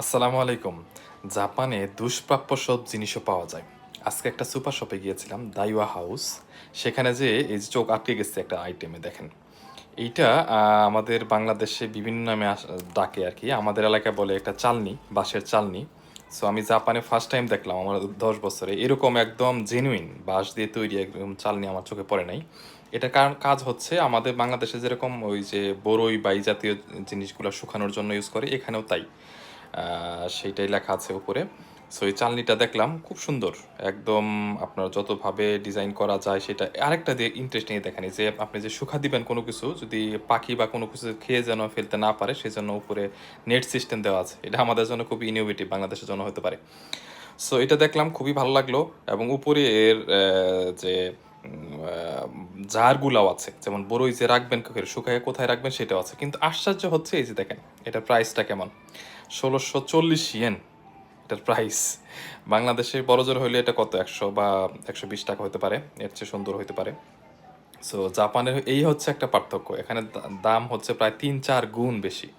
আসসালামু আলাইকুম। জাপানে দুষ্প্রাপ্য সব জিনিসও পাওয়া যায়। আজকে একটা সুপার শপে গিয়েছিলাম, দাইওয়া হাউস। সেখানে যেয়ে এই যে চোখ আটকে গেছে একটা আইটেমে দেখেন। এইটা আমাদের বাংলাদেশে বিভিন্ন নামে ডাকে আরকি। আমাদের এলাকায় বলে এটা চালনি, বাঁশের চালনি। সো আমি জাপানে ফার্স্ট টাইম দেখলাম আমার ১০ বছরে। এরকম একদম জেনুইন বাঁশ দিয়ে তৈরি একদম চালনি আমার চোখে পড়ে নাই। এটার কাজ হচ্ছে আমাদের বাংলাদেশে যেরকম ওই যে বরই বা এই জাতীয় জিনিসগুলা শুকানোর জন্য ইউজ করে, এখানেও তাই। সেইটাই লেখা আছে উপরে। সো এই চালনিটা দেখলাম খুব সুন্দর। একদম আপনার যতভাবে ডিজাইন করা যায় সেটা আরেকটা দিয়ে ইন্টারেস্টিং দেখেন এই যে আপনি যে শুকা দিবেন কোনো কিছু যদি পাখি বা কোনো কিছু খেয়ে যেন ফেলতে না পারে সেজন্য উপরে নেট সিস্টেম দেওয়া আছে। এটা আমাদের জন্য খুবই ইনোভেটিভ, বাংলাদেশের জন্য হতে পারে। সো এটা দেখলাম খুবই ভালো লাগলো এবং উপরে এর যে জারগুলাও আছে। যেমন বড়ই যে রাখবেন শুকায়ে কোথায় রাখবেন সেটাও আছে। কিন্তু আশ্চর্য হচ্ছে এই যে দেখেন এটার প্রাইসটা কেমন? ১৬৪০ ইয়েন এটার প্রাইস। বাংলাদেশে বড়জোর হইলে এটা কত? ১০০ বা ৳১২০ হতে পারে। এর চেয়ে সুন্দর হইতে পারে। সো জাপানের এই হচ্ছে একটা পার্থক্য। এখানে দাম হচ্ছে প্রায় ৩-৪ গুণ বেশি।